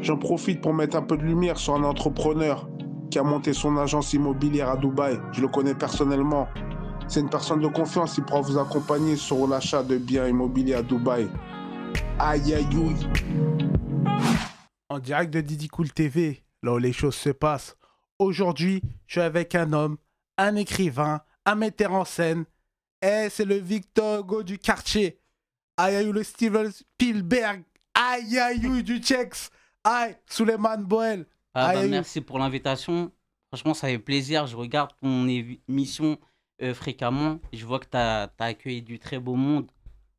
J'en profite pour mettre un peu de lumière sur un entrepreneur qui a monté son agence immobilière à Dubaï. Je le connais personnellement. C'est une personne de confiance, il pourra vous accompagner sur l'achat de biens immobiliers à Dubaï. Aïe aïe aïe. En direct de Didi Cool TV, là où les choses se passent. Aujourd'hui, je suis avec un homme, un écrivain, un metteur en scène. Et c'est le Victor Hugo du quartier. Aïe aïe, le Steven Spielberg. Aïe aïe, du Tchex. Aïe, Souleymane Boel. Ah Aïe bah, aïe. merci pour l'invitation. Franchement, ça fait plaisir. Je regarde ton émission fréquemment. Je vois que tu as accueilli du très beau monde.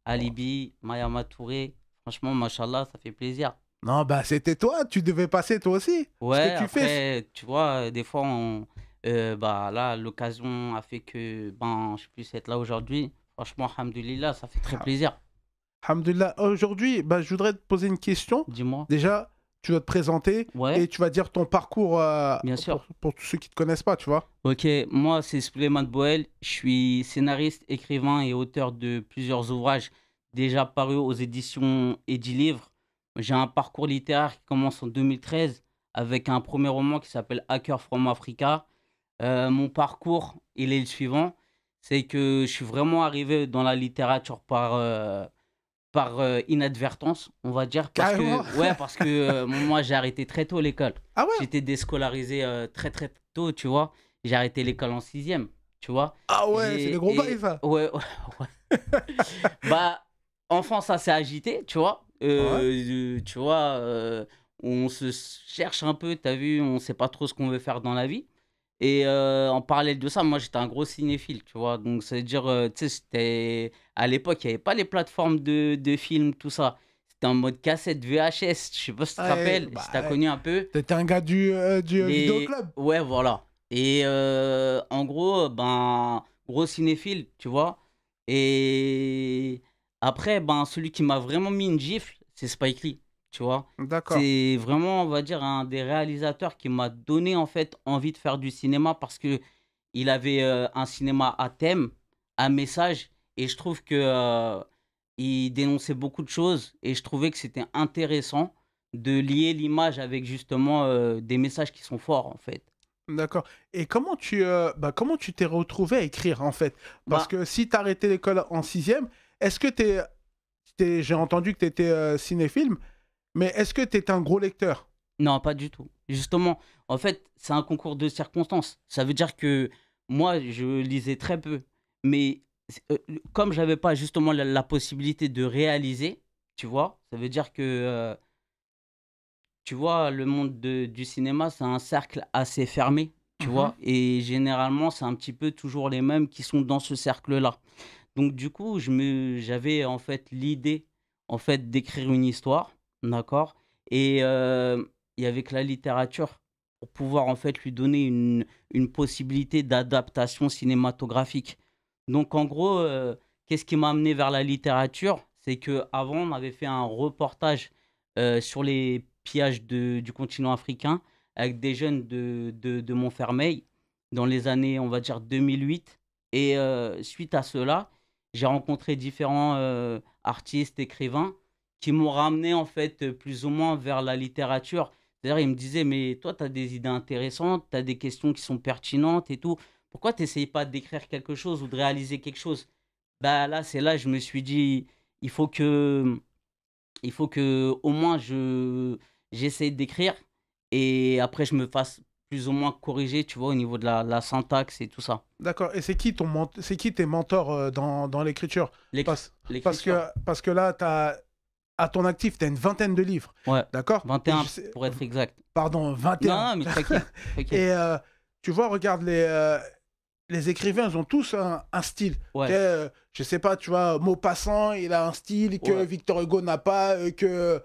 Alibi, Mayama Touré. Franchement, machallah, ça fait plaisir. Non, bah c'était toi, tu devais passer toi aussi. Ce que Ouais, tu fais. après, tu vois, des fois, bah, là, l'occasion a fait que ben, je puisse être là aujourd'hui. Franchement, alhamdoulilah, ça fait très plaisir. Alhamdulillah. Aujourd'hui, bah, je voudrais te poser une question. Dis-moi. Déjà, tu vas te présenter Ouais, et tu vas dire ton parcours bien sûr. pour tous ceux qui ne te connaissent pas, tu vois. Ok, moi c'est Souleymane Boel, je suis scénariste, écrivain et auteur de plusieurs ouvrages déjà parus aux éditions Edilivre. J'ai un parcours littéraire qui commence en 2013 avec un premier roman qui s'appelle Hacker from Africa. Mon parcours, il est le suivant, c'est que je suis vraiment arrivé dans la littérature par inadvertance, on va dire, parce Carrément. que, ouais, parce que moi j'ai arrêté très tôt l'école. Ah ouais? J'étais déscolarisé très très tôt, tu vois. J'ai arrêté l'école en sixième, tu vois. Ah ouais, c'est des gros bails, Et ça. ouais, ouais, ouais. Bah, enfant, ça s'est agité, tu vois. Ouais. Tu vois, on se cherche un peu, t'as vu, on sait pas trop ce qu'on veut faire dans la vie. Et en parallèle de ça, moi j'étais un gros cinéphile, tu vois. Donc, ça veut dire, tu sais, c'était. À l'époque, il n'y avait pas les plateformes de films, tout ça. C'était en mode cassette VHS. Je sais pas si tu te Ouais, rappelles, bah, si tu as connu un peu. t'étais un gars du vidéoclub. Ouais, voilà. Et en gros, ben, gros cinéphile, tu vois. Et après, ben, celui qui m'a vraiment mis une gifle, c'est Spike Lee, tu vois. D'accord. C'est vraiment, on va dire, un des réalisateurs qui m'a donné, en fait, envie de faire du cinéma parce que il avait un cinéma à thème, à message, et je trouve que il dénonçait beaucoup de choses, et je trouvais que c'était intéressant de lier l'image avec justement des messages qui sont forts, en fait. D'accord. Et comment tu t'es retrouvé à écrire, en fait? Parce Bah, que si t'as arrêté l'école en sixième, est-ce que j'ai entendu que t'étais cinéphile, mais est-ce que t'étais un gros lecteur? non, pas du tout. Justement, en fait, c'est un concours de circonstances. Ça veut dire que moi, je lisais très peu. Mais comme j'avais pas justement la possibilité de réaliser, tu vois, ça veut dire que, tu vois, le monde du cinéma, c'est un cercle assez fermé, tu Mhm. vois. Et généralement, c'est un petit peu toujours les mêmes qui sont dans ce cercle-là. Donc, du coup, j'avais en fait l'idée en fait, d'écrire une histoire, d'accord. Et il y avait que la littérature pour pouvoir en fait lui donner une possibilité d'adaptation cinématographique. Donc, en gros, qu'est-ce qui m'a amené vers la littérature? C'est que avant on avait fait un reportage sur les pillages du continent africain avec des jeunes de Montfermeil dans les années, on va dire, 2008. Et suite à cela, j'ai rencontré différents artistes, écrivains qui m'ont ramené en fait plus ou moins vers la littérature. C'est-à-dire, ils me disaient, mais toi, tu as des idées intéressantes, tu as des questions qui sont pertinentes et tout. Pourquoi tu n'essayes pas d'écrire quelque chose ou de réaliser quelque chose? Bah là, c'est là, je me suis dit, il faut que, il faut que au moins j'essaye d'écrire et après je me fasse plus ou moins corriger, tu vois, au niveau de la syntaxe et tout ça. D'accord. Et c'est qui tes mentors dans l'écriture? Parce que, L'écriture. parce que là, à ton actif, tu as une vingtaine de livres. Ouais, D'accord? Et je 21 sais, pour être exact. pardon, Non, 21. non, mais tranquille, tranquille. Et tu vois, regarde les écrivains, ils ont tous un style. Tu Ouais, sais, je sais pas, tu vois, Maupassant, il a un style que ouais. Victor Hugo n'a pas, que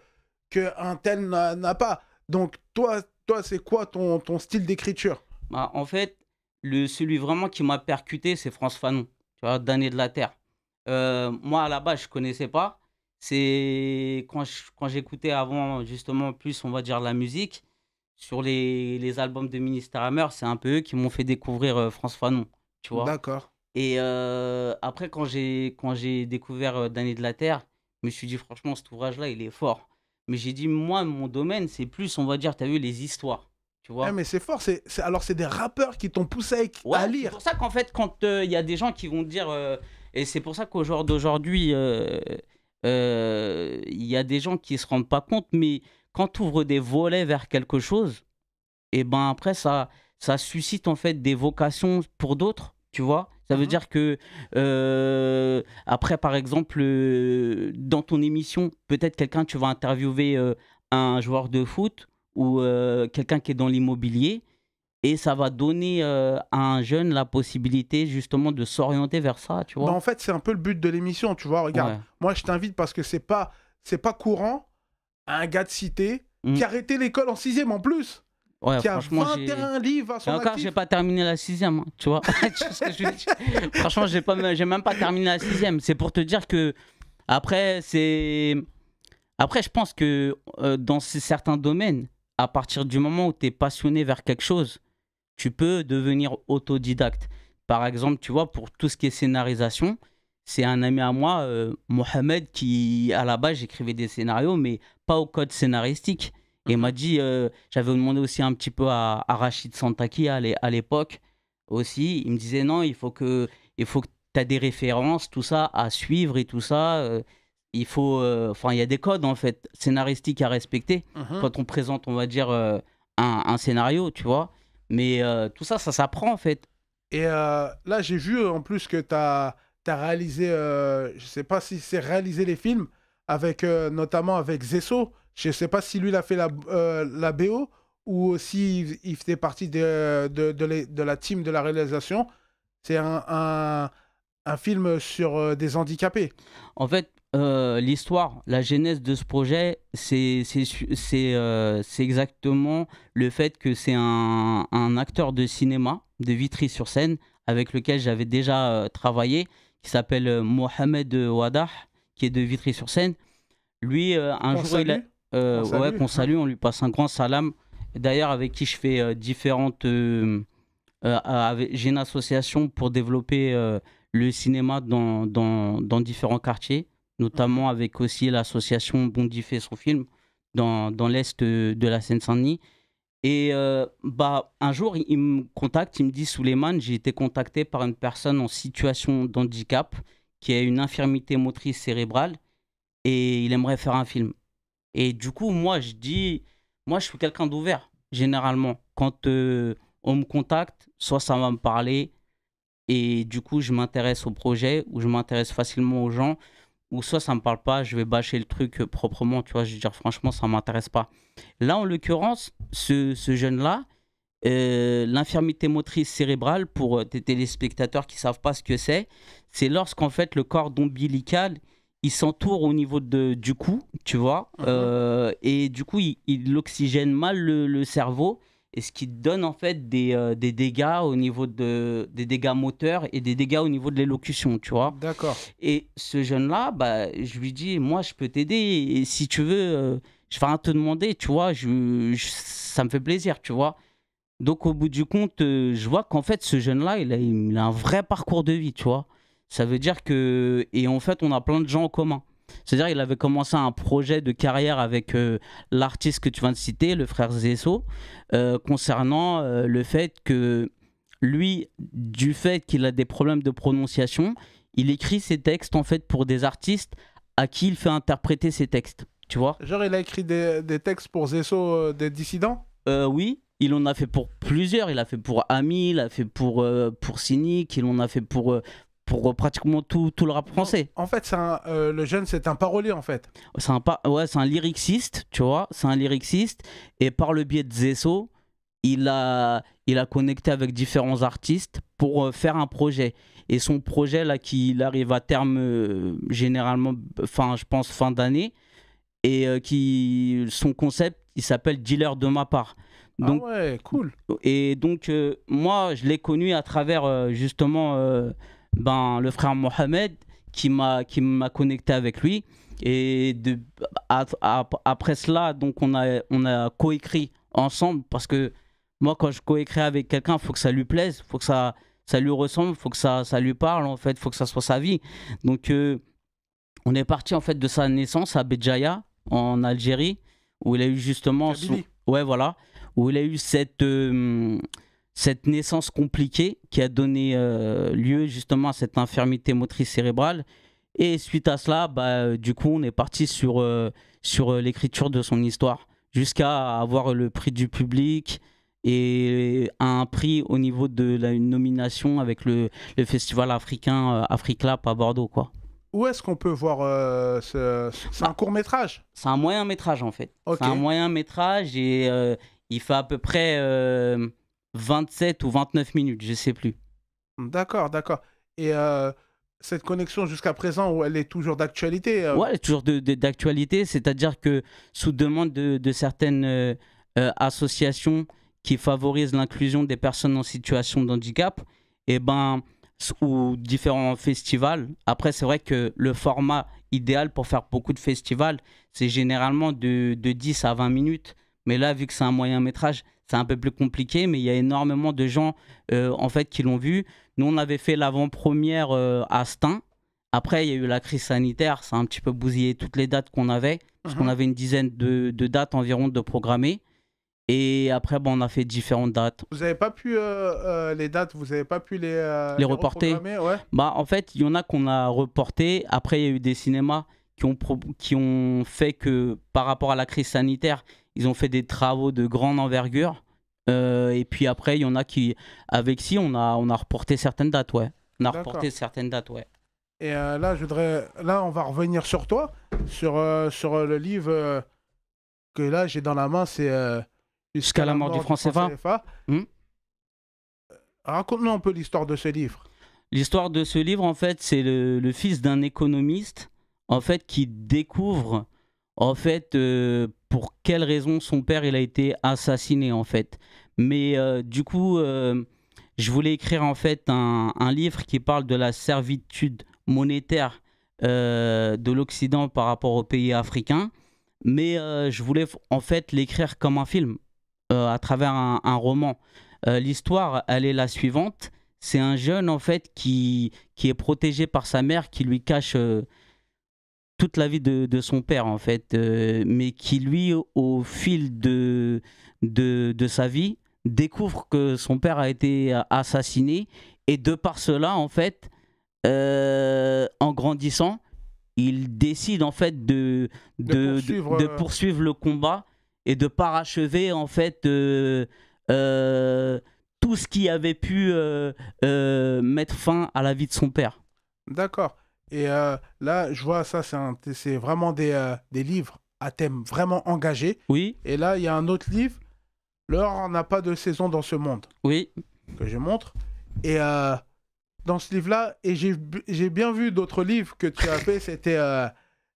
un tel n'a pas. Donc, toi c'est quoi ton style d'écriture? Bah, en fait, celui vraiment qui m'a percuté, c'est France Fanon, tu vois, Damnés de la Terre. Moi, à la base, je connaissais pas. C'est quand j'écoutais avant, justement, plus, on va dire, la musique, sur les albums de Ministère Hammer, c'est un peu eux qui m'ont fait découvrir France Fanon, tu vois. D'accord. Et après, quand j'ai découvert Damnés de la Terre, je me suis dit, franchement, cet ouvrage-là, il est fort. Mais j'ai dit, moi, mon domaine, c'est plus, on va dire, tu as vu, les histoires. Tu Eh, vois? mais c'est fort. Alors, c'est des rappeurs qui t'ont poussé Ouais, à c'est lire. pour ça qu'en fait, quand il y a des gens qui vont te dire, et c'est pour ça qu'au jour d'aujourd'hui, il y a des gens qui se rendent pas compte, mais quand tu ouvres des volets vers quelque chose, et ben après, ça suscite en fait des vocations pour d'autres, tu vois. Ça veut Mhm. dire que, après, par exemple, dans ton émission, peut-être quelqu'un, tu vas interviewer un joueur de foot ou quelqu'un qui est dans l'immobilier. Et ça va donner à un jeune la possibilité justement de s'orienter vers ça, tu Bah, vois. en fait, c'est un peu le but de l'émission, tu vois. Regarde, Ouais. moi, je t'invite parce que c'est pas courant un gars de cité Mm. qui a arrêté l'école en sixième en plus, Ouais, qui a franchement, j'ai. 21 livres à Et son encore, actif. j'ai pas terminé la sixième, hein, tu vois. Tu vois ce que je veux dire. Franchement, j'ai même pas terminé la sixième. C'est pour te dire que après, je pense que dans certains domaines, à partir du moment où tu es passionné vers quelque chose, tu peux devenir autodidacte. Par exemple, tu vois, pour tout ce qui est scénarisation, c'est un ami à moi, Mohamed, qui, à la base, j'écrivais des scénarios, mais pas au code scénaristique. Et il m'a dit, j'avais demandé aussi un petit peu à Rachid Santaki à l'époque aussi. Il me disait, non, il faut que tu as des références, tout ça, à suivre et tout ça. Il faut, enfin, il y a des codes, en fait, scénaristiques à respecter Mhm. quand on présente, on va dire, un scénario, tu vois. Mais tout ça, ça s'apprend en fait. Et là, j'ai vu en plus que tu as réalisé, je sais pas si c'est réalisé les films, avec, notamment avec Zesso. Je sais pas si lui, il a fait la BO ou si il faisait partie de la team de la réalisation. C'est un film sur des handicapés. En fait, l'histoire, la genèse de ce projet, c'est exactement le fait que c'est un acteur de cinéma de Vitry-sur-Seine avec lequel j'avais déjà travaillé, qui s'appelle Mohamed Wadah, qui est de Vitry-sur-Seine. Lui, un Qu'on jour, il a, salue. Qu'on ouais, salue. qu'on salue, on lui passe un grand salam. D'ailleurs, avec qui je fais différentes j'ai une association pour développer le cinéma dans différents quartiers, Mhm. notamment avec aussi l'association Bondy fait son film dans l'est de la Seine-Saint-Denis. Et bah, un jour, il me contacte, il me dit Souleymane, j'ai été contacté par une personne en situation d'handicap qui a une infirmité motrice cérébrale et il aimerait faire un film. Et du coup, moi, je suis quelqu'un d'ouvert, généralement. Quand on me contacte, soit ça va me parler, et du coup, je m'intéresse au projet, ou je m'intéresse facilement aux gens, ou soit ça me parle pas, je vais bâcher le truc proprement, tu vois, je vais dire franchement, ça m'intéresse pas. Là, en l'occurrence, ce jeune-là, l'infirmité motrice cérébrale, pour tes téléspectateurs qui savent pas ce que c'est lorsqu'en fait le cordon ombilical il s'entoure au niveau du cou, tu vois, Mhm. et du coup il oxygène mal le cerveau, et ce qui donne en fait des dégâts au niveau des dégâts moteurs et des dégâts au niveau de l'élocution, tu vois. D'accord. Et ce jeune-là, bah, je lui dis, moi je peux t'aider, et si tu veux, je vais rien te demander, tu vois, ça me fait plaisir, tu vois. Donc, au bout du compte, je vois qu'en fait, ce jeune-là, il a un vrai parcours de vie, tu vois. Ça veut dire que. Et en fait, on a plein de gens en commun. C'est-à-dire, il avait commencé un projet de carrière avec l'artiste que tu viens de citer, le frère Zesso, concernant le fait que lui, du fait qu'il a des problèmes de prononciation, il écrit ses textes en fait pour des artistes à qui il fait interpréter ses textes, tu vois. Genre, il a écrit des textes pour Zesso, des dissidents. Oui, il en a fait pour plusieurs. Il a fait pour Ami, il a fait pour Cynic, il en a fait pour pratiquement tout le rap Donc, français. en fait, le jeune, c'est un parolier, en fait. Ouais, c'est un lyriciste, tu vois. C'est un lyriciste. Et par le biais de Zesso, il a connecté avec différents artistes pour faire un projet. Et son projet, là, qu'il arrive à terme généralement, enfin, je pense, fin d'année. Et son concept, il s'appelle Dealer de ma part. Ah Donc, ouais, cool. Et donc, moi, je l'ai connu à travers justement le frère Mohamed qui m'a connecté avec lui. Et après cela, donc on a coécrit ensemble parce que moi, quand je coécris avec quelqu'un, il faut que ça lui plaise, il faut que ça lui ressemble, il faut que ça lui parle, en fait, il faut que ça soit sa vie. Donc, on est parti en fait de sa naissance à Béjaïa, en Algérie, où il a eu justement Kabylie. ouais, voilà, où il a eu cette naissance compliquée qui a donné lieu justement à cette infirmité motrice cérébrale. Et suite à cela, bah, du coup, on est parti sur l'écriture de son histoire, jusqu'à avoir le prix du public et un prix au niveau de une nomination avec le festival africain Africlap à Bordeaux, quoi. Où est-ce qu'on peut voir c'est un court-métrage? C'est un moyen métrage en fait. Ok. C'est un moyen métrage et il fait à peu près 27 ou 29 minutes, je sais plus. D'accord, d'accord. Et cette connexion jusqu'à présent, où elle est toujours d'actualité Ouais, elle est toujours d'actualité, c'est-à-dire que sous demande de certaines associations qui favorisent l'inclusion des personnes en situation de handicap, et ben, ou différents festivals. Après, c'est vrai que le format idéal pour faire beaucoup de festivals, c'est généralement de 10 à 20 minutes. Mais là, vu que c'est un moyen métrage, c'est un peu plus compliqué, mais il y a énormément de gens en fait qui l'ont vu. Nous, on avait fait l'avant-première à Stein. Après, il y a eu la crise sanitaire, ça a un petit peu bousillé toutes les dates qu'on avait, parce qu'on avait une dizaine de dates environ de programmées. Et après, bon, on a fait différentes dates. Vous n'avez pas pu les dates, vous n'avez pas pu Les reporter. reprogrammer, ouais. Bah, en fait, il y en a qu'on a reporté. Après, il y a eu des cinémas qui ont fait que, par rapport à la crise sanitaire, ils ont fait des travaux de grande envergure. Et puis après, il y en a qui, avec si, on a reporté certaines dates, ouais. On a reporté certaines dates, ouais. Et là, là, on va revenir sur toi, sur le livre que là, j'ai dans la main, c'est Jusqu'à la mort du franc CFA. Raconte-nous un peu l'histoire de ce livre. L'histoire de ce livre, en fait, c'est le fils d'un économiste, en fait, qui découvre, en fait, pour quelle raison son père il a été assassiné, en fait. Mais du coup, je voulais écrire, en fait, un livre qui parle de la servitude monétaire de l'Occident par rapport aux pays africains. Mais je voulais, en fait, l'écrire comme un film, à travers un roman. L'histoire, elle est la suivante. C'est un jeune, en fait, qui est protégé par sa mère, qui lui cache toute la vie de son père, en fait, mais qui, lui, au fil de sa vie, découvre que son père a été assassiné. Et de par cela, en fait, en grandissant, il décide, en fait, de poursuivre le combat et de parachever, en fait, tout ce qui avait pu mettre fin à la vie de son père. D'accord. Et là, je vois ça, c'est vraiment des livres à thème vraiment engagé. Oui. Et là, il y a un autre livre, L'or n'a pas de saison dans ce monde. Oui. Que je montre. Et dans ce livre-là, et j'ai bien vu d'autres livres que tu as fait, c'était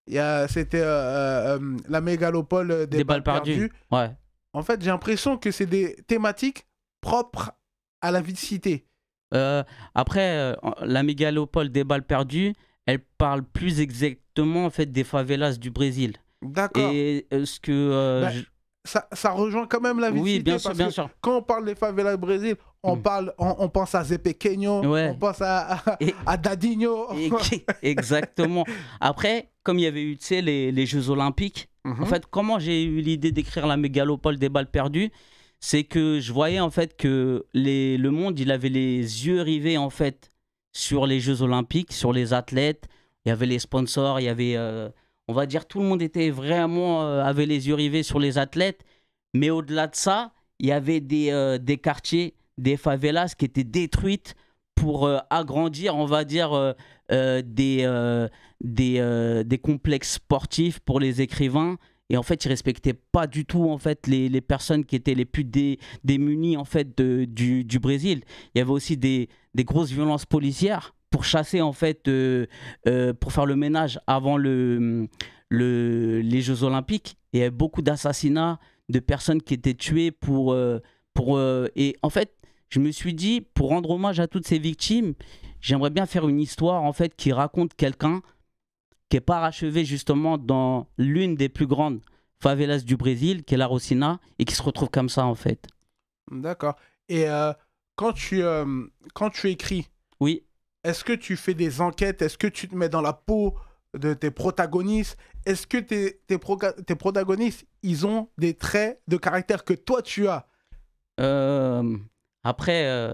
La mégalopole des balles perdues. Ouais. En fait, j'ai l'impression que c'est des thématiques propres à la vie de cité. Après, la mégalopole des balles perdues, elle parle plus exactement, en fait, des favelas du Brésil. D'accord. Et ce que ça rejoint quand même la vie de cité. Oui, bien sûr. Quand on parle des favelas du Brésil, on pense à Zé Pequeno, on pense à Dadinho. Exactement. Après, comme il y avait eu, tu sais, les Jeux Olympiques, en fait, comment j'ai eu l'idée d'écrire la mégalopole des balles perdues, c'est que je voyais, en fait, que le monde, il avait les yeux rivés, en fait, sur les Jeux Olympiques, sur les athlètes. Il y avait les sponsors, il y avait, on va dire, tout le monde était vraiment, avait les yeux rivés sur les athlètes. Mais au-delà de ça, il y avait des quartiers, des favelas qui étaient détruites pour agrandir, on va dire, des complexes sportifs pour les écrivains. Et en fait, ils respectaient pas du tout, en fait, les personnes qui étaient les plus démunies, en fait, du Brésil. Il y avait aussi des grosses violences policières pour chasser, en fait, pour faire le ménage avant les Jeux Olympiques. Il y avait beaucoup d'assassinats, de personnes qui étaient tuées et en fait, je me suis dit, pour rendre hommage à toutes ces victimes, j'aimerais bien faire une histoire, en fait, qui raconte quelqu'un qui est parachevé justement dans l'une des plus grandes favelas du Brésil, qui est la Rosina, et qui se retrouve comme ça, en fait. D'accord. Et quand tu écris, oui, est-ce que tu fais des enquêtes? Est-ce que tu te mets dans la peau de tes protagonistes, est-ce que tes protagonistes, ils ont des traits de caractère que toi, tu as? Euh, Après,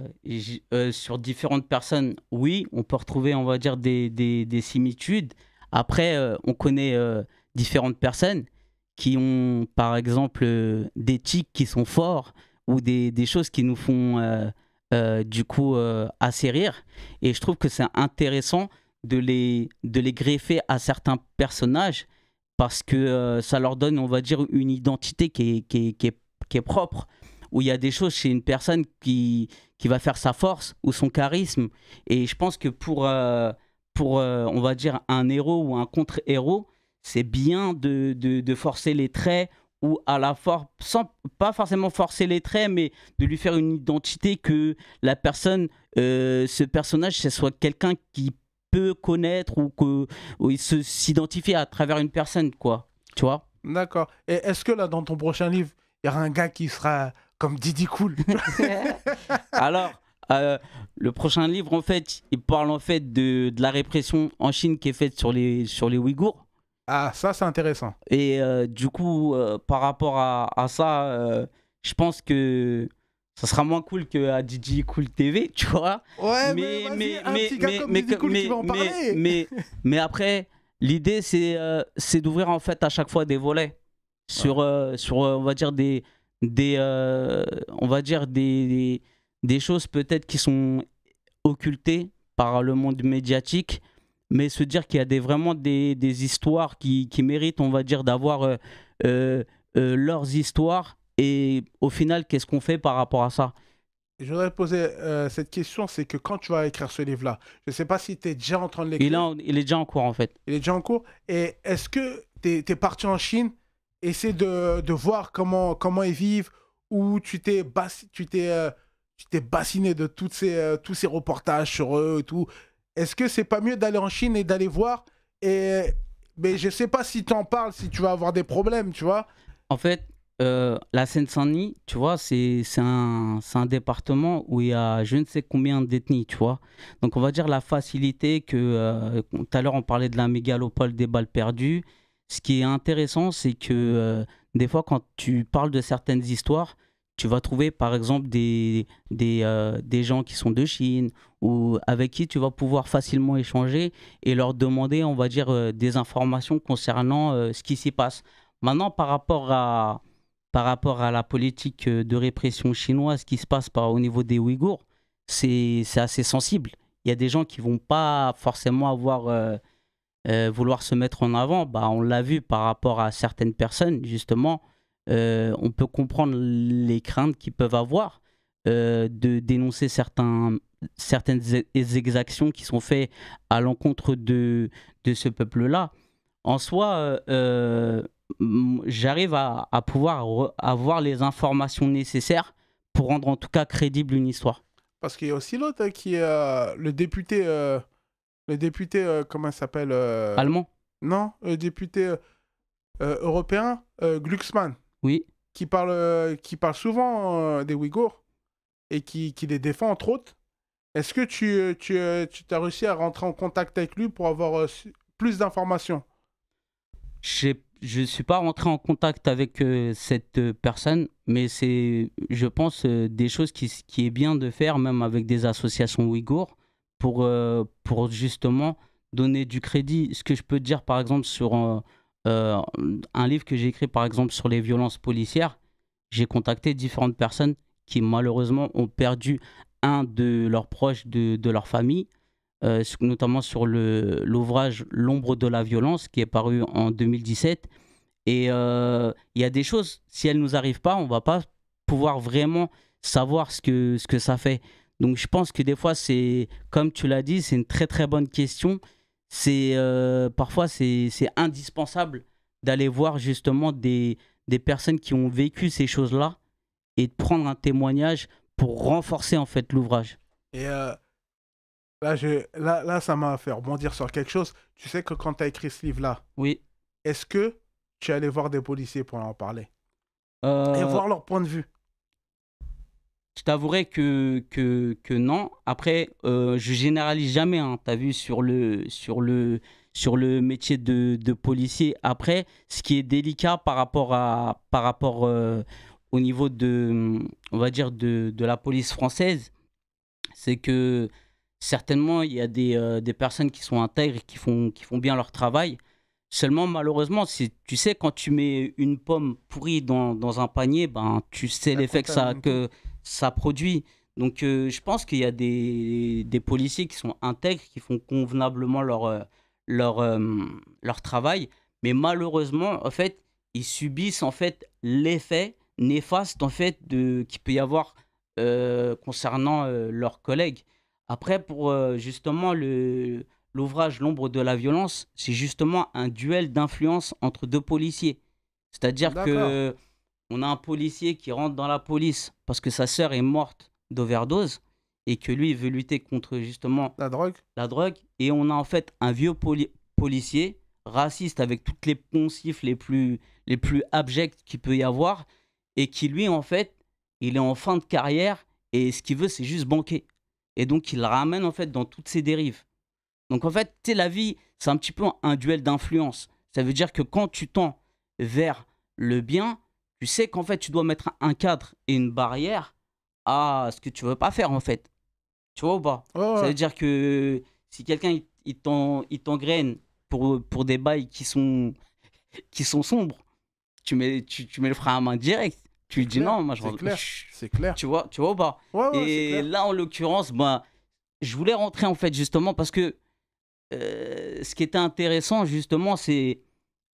sur différentes personnes, oui, on peut retrouver, on va dire, des similitudes. Après, on connaît différentes personnes qui ont, par exemple, des tics qui sont forts ou des choses qui nous font, du coup, assez rire. Et je trouve que c'est intéressant de les greffer à certains personnages parce que ça leur donne, on va dire, une identité qui est propre, où il y a des choses chez une personne qui va faire sa force ou son charisme. Et je pense que pour on va dire, un héros ou un contre-héros, c'est bien de forcer les traits ou à la fois, sans pas forcément forcer les traits, mais de lui faire une identité que la personne, ce personnage, ce soit quelqu'un qui peut connaître ou il s'identifie à travers une personne, quoi. Tu vois? D'accord. Et est-ce que là, dans ton prochain livre, il y aura un gars qui sera comme Didi Cool? Alors, le prochain livre, en fait, il parle en fait de la répression en Chine qui est faite sur les Ouïghours. Ah, ça, c'est intéressant. Et du coup, par rapport à ça, je pense que ça sera moins cool qu'à DJ Cool TV, tu vois. Ouais, mais vas-y, un petit gars comme Didi Cool qui va en parler. mais après, l'idée, c'est d'ouvrir en fait à chaque fois des volets sur on va dire, on va dire des choses peut-être qui sont occultées par le monde médiatique, mais se dire qu'il y a vraiment des histoires qui méritent, on va dire, d'avoir leurs histoires. Et au final, qu'est-ce qu'on fait par rapport à ça? Je voudrais te poser cette question, c'est que quand tu vas écrire ce livre-là, je ne sais pas si tu es déjà en train de l'écrire. Il est déjà en cours, en fait. Il est déjà en cours. Et est-ce que tu es parti en Chine, essayer de voir comment ils vivent, ou tu t'es bassiné de tous ces reportages sur eux et tout. Est-ce que c'est pas mieux d'aller en Chine et d'aller voir mais je sais pas si tu en parles, si tu vas avoir des problèmes, tu vois. En fait, la Seine-Saint-Denis, tu vois, c'est un département où il y a je ne sais combien d'ethnies, tu vois. Donc, on va dire la facilité que, tout à l'heure, on parlait de la mégalopole des balles perdues. Ce qui est intéressant, c'est que des fois, quand tu parles de certaines histoires, tu vas trouver, par exemple, des gens qui sont de Chine ou avec qui tu vas pouvoir facilement échanger et leur demander, on va dire, des informations concernant ce qui s'y passe. Maintenant, par rapport à la politique de répression chinoise qui se passe au niveau des Ouïghours, c'est assez sensible. Il y a des gens qui vont pas forcément vouloir se mettre en avant. Bah, on l'a vu par rapport à certaines personnes, justement. On peut comprendre les craintes qu'ils peuvent avoir de dénoncer certaines exactions qui sont faites à l'encontre de ce peuple-là. En soi, j'arrive à pouvoir avoir les informations nécessaires pour rendre en tout cas crédible une histoire. Parce qu'il y a aussi l'autre qui est le député, comment il s'appelle Allemand? Non, le député européen, Glucksmann, Oui. qui parle souvent des Ouïghours et qui les défend, entre autres. Est-ce que tu as réussi à rentrer en contact avec lui pour avoir plus d'informations? Je ne suis pas rentré en contact avec cette personne, mais c'est, je pense, des choses qui est bien de faire, même avec des associations ouïghours, pour justement donner du crédit. Ce que je peux te dire, par exemple, sur un livre que j'ai écrit, par exemple, sur les violences policières, j'ai contacté différentes personnes qui, malheureusement, ont perdu un de leurs proches de leur famille, notamment sur l'ouvrage L'ombre de la violence qui est paru en 2017. Et il y a des choses, si elles ne nous arrivent pas, on ne va pas pouvoir vraiment savoir ce que ça fait. Donc je pense que des fois, c'est, comme tu l'as dit, c'est une très très bonne question. Parfois, c'est indispensable d'aller voir justement des personnes qui ont vécu ces choses-là et de prendre un témoignage pour renforcer en fait l'ouvrage. Et là, ça m'a fait rebondir sur quelque chose. Tu sais que quand tu as écrit ce livre-là, Oui. est-ce que tu es allé voir des policiers pour en parler et Euh, voir leur point de vue? Je t'avouerai que non. Après, je généralise jamais. Hein. Tu as vu sur le métier de policier. Après, ce qui est délicat au niveau de, on va dire, de la police française, c'est que certainement, il y a des personnes qui sont intègres et qui font bien leur travail. Seulement, malheureusement, tu sais, quand tu mets une pomme pourrie dans un panier, ben, tu sais La l'effet contamination. que ça produit. Donc, je pense qu'il y a des policiers qui sont intègres, qui font convenablement leur travail. Mais malheureusement, en fait, ils subissent en fait l'effet néfaste en fait, qu'il peut y avoir concernant leurs collègues. Après, pour justement l'ouvrage L'ombre de la violence, c'est justement un duel d'influence entre deux policiers. C'est-à-dire D'accord. que on a un policier qui rentre dans la police parce que sa sœur est morte d'overdose et que lui il veut lutter contre justement La drogue. la drogue. Et on a en fait un vieux policier raciste avec toutes les poncifs les plus abjects qu'il peut y avoir et qui lui en fait il est en fin de carrière et ce qu'il veut c'est juste banquer. Et donc il le ramène en fait dans toutes ses dérives. Donc en fait, tu sais, la vie, c'est un petit peu un duel d'influence. Ça veut dire que quand tu tends vers le bien, tu sais qu'en fait, tu dois mettre un cadre et une barrière à ce que tu veux pas faire en fait. Tu vois ou pas? Ouais, Ça ouais. veut dire que si quelqu'un il t'engraine pour des bails qui sont sombres, tu mets le frein à main direct. Tu C'est lui dis clair. non, moi C'est clair. je- C'est clair. tu vois ou pas? Ouais, ouais, c'est Et clair. là, en l'occurrence, bah, je voulais rentrer en fait justement parce que ce qui était intéressant, justement, c'est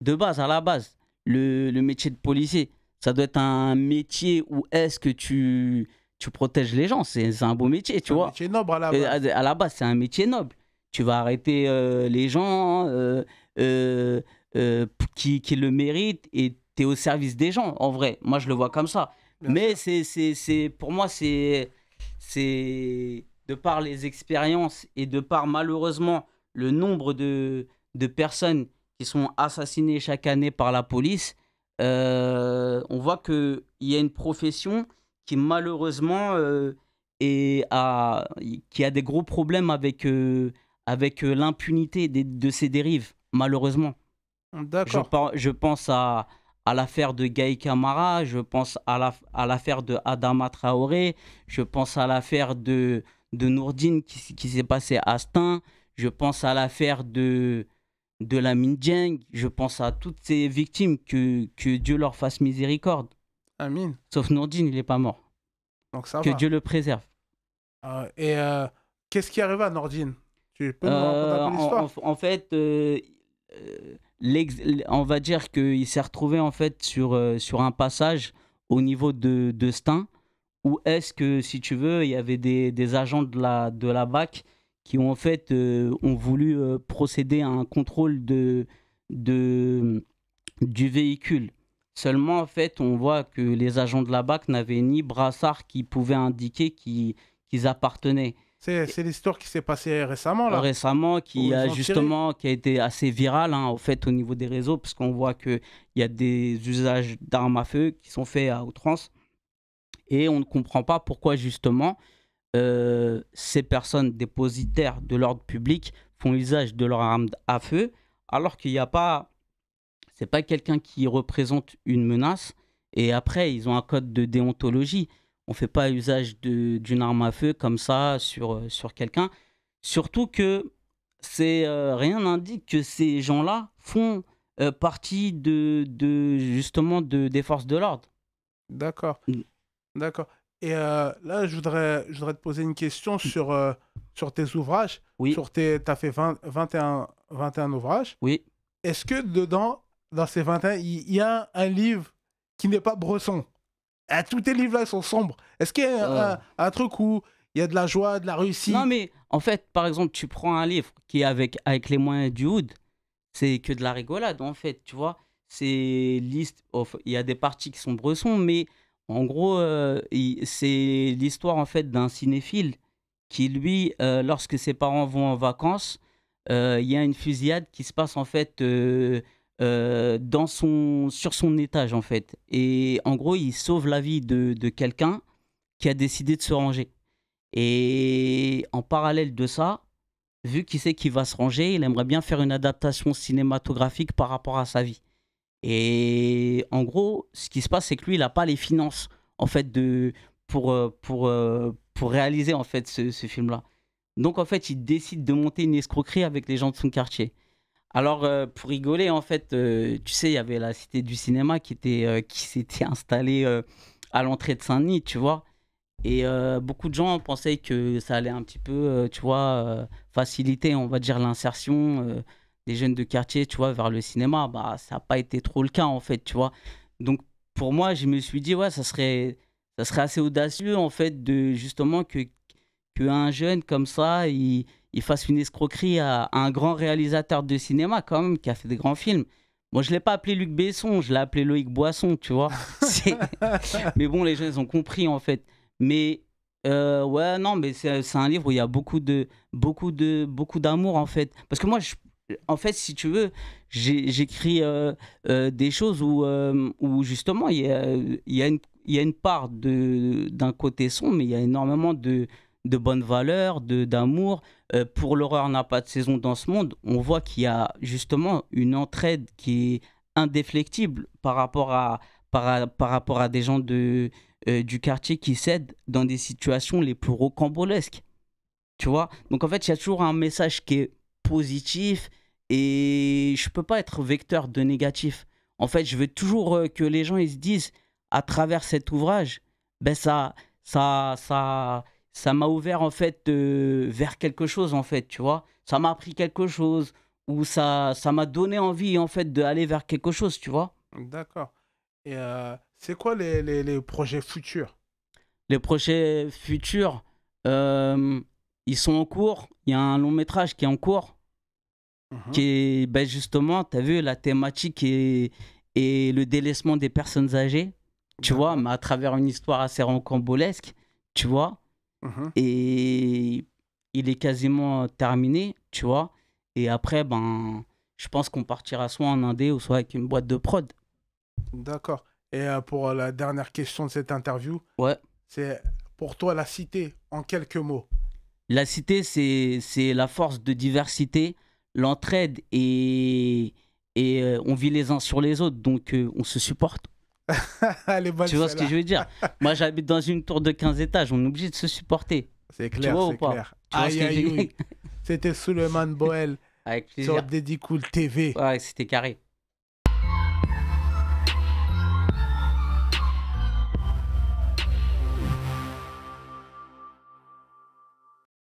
de base, à la base, le métier de policier. Ça doit être un métier où est-ce que tu protèges les gens. C'est un beau métier, tu C'est un vois. métier noble à la À base. la base, c'est un métier noble. Tu vas arrêter les gens euh, qui le méritent et tu es au service des gens, en vrai. Moi, je le vois comme ça. Bien Mais sûr. pour moi, c'est de par les expériences et de par malheureusement le nombre de personnes qui sont assassinées chaque année par la police, on voit qu'il y a une profession qui malheureusement qui a des gros problèmes avec l'impunité de ces dérives, malheureusement. D'accord. Je pense à l'affaire de Gaï Camara, je pense à l'affaire de Adama Traoré, je pense à l'affaire de Nourdine qui s'est passée à Astin, je pense à l'affaire de Lamine Dieng, je pense à toutes ces victimes, que Dieu leur fasse miséricorde. Amine. Sauf Nourdine, il n'est pas mort. Donc ça Que va. Dieu le préserve. Et qu'est-ce qui arrive à Nordine? Tu peux me raconter un peu l'histoire? En fait, on va dire qu'il s'est retrouvé en fait sur un passage au niveau de Stein, où est-ce que, si tu veux, il y avait des agents de la BAC qui ont en fait ont voulu procéder à un contrôle de, du véhicule. Seulement, en fait, on voit que les agents de la BAC n'avaient ni brassard qui pouvait indiquer qu'ils appartenaient C'est l'histoire qui s'est passée récemment, là. récemment, Où ils ont tiré. qui a été assez viral au fait au niveau des réseaux, parce qu'on voit qu'il y a des usages d'armes à feu qui sont faits à outrance et on ne comprend pas pourquoi justement ces personnes dépositaires de l'ordre public font usage de leurs armes à feu alors qu'il n'y a pas, c'est pas quelqu'un qui représente une menace. Et après, ils ont un code de déontologie. On ne fait pas usage d'une arme à feu comme ça sur quelqu'un. Surtout que rien n'indique que ces gens-là font partie justement des forces de l'ordre. D'accord. Mm. D'accord. Et là, je voudrais te poser une question sur tes ouvrages. Oui, T'as fait 21 ouvrages. oui. Est-ce que dedans, dans ces 21, il y a un livre qui n'est pas Bresson? Tous tes livres-là, ils sont sombres. Est-ce qu'il y Euh, a un truc où il y a de la joie, de la Non, réussite? mais en fait, par exemple, tu prends un livre qui est avec les moyens du Hood, c'est que de la rigolade, en fait, tu vois. Il y a des parties qui sont Bresson, mais en gros, c'est l'histoire, en fait, d'un cinéphile qui, lui, lorsque ses parents vont en vacances, il y a une fusillade qui se passe, en fait, sur son étage, en fait. Et en gros, il sauve la vie de quelqu'un qui a décidé de se ranger. Et en parallèle de ça, vu qu'il sait qu'il va se ranger, il aimerait bien faire une adaptation cinématographique par rapport à sa vie. Et en gros, ce qui se passe, c'est que lui, il n'a pas les finances en fait pour réaliser en fait ce film-là. Donc en fait, il décide de monter une escroquerie avec les gens de son quartier. Alors pour rigoler, en fait, tu sais, il y avait la Cité du cinéma qui s'était installée à l'entrée de Saint-Denis, tu vois. Et beaucoup de gens pensaient que ça allait un petit peu, tu vois, faciliter, on va dire, l'insertion des jeunes de quartier, tu vois, vers le cinéma. Bah, ça n'a pas été trop le cas, en fait, tu vois. Donc, pour moi, je me suis dit, ouais, ça serait assez audacieux, en fait, de justement qu'un jeune comme ça, il fasse une escroquerie à un grand réalisateur de cinéma, quand même, qui a fait des grands films. Moi, je ne l'ai pas appelé Luc Besson, je l'ai appelé Loïc Boisson, tu vois. Mais bon, les gens, ils ont compris, en fait. Mais ouais, non, mais c'est un livre où il y a beaucoup d'amour en fait. Parce que moi, en fait, si tu veux, j'écris des choses où justement il y a une part d'un côté sombre, mais il y a énormément de bonnes valeurs, d'amour. Pour l'horreur n'a pas de saison dans ce monde, on voit qu'il y a justement une entraide qui est indéflectible par rapport à des gens du quartier qui s'aident dans des situations les plus rocambolesques. Tu vois? Donc en fait, il y a toujours un message qui est positif et je peux pas être vecteur de négatif. En fait, je veux toujours que les gens ils se disent à travers cet ouvrage, ben ça m'a ouvert en fait vers quelque chose en fait, tu vois? Ça m'a appris quelque chose ou ça m'a donné envie en fait d'aller vers quelque chose, tu vois? D'accord. Et c'est quoi les projets futurs? Les projets futurs, euh, ils sont en cours. Il y a un long métrage qui est en cours, qui Mhm. est ben justement, tu as vu, la thématique et le délaissement des personnes âgées, tu vois, D'accord. mais à travers une histoire assez rocambolesque, tu vois. Mhm. Et il est quasiment terminé, tu vois. Et après, ben, je pense qu'on partira soit en indé ou soit avec une boîte de prod. D'accord. Et pour la dernière question de cette interview, Ouais. c'est pour toi la cité en quelques mots. La cité, c'est la force de diversité, l'entraide et on vit les uns sur les autres, donc on se supporte. Elle est bonne Tu vois ce que celle-là. je veux dire? Moi, j'habite dans une tour de 15 étages, on est obligé de se supporter. C'est Tu clair, vois ou c'est pas? clair. Tu vois ce Aïe, que je aïe, veux dire? aïe. C'était Suleiman Boel Avec sur plaisir. Dédicool TV. Ouais, c'était carré.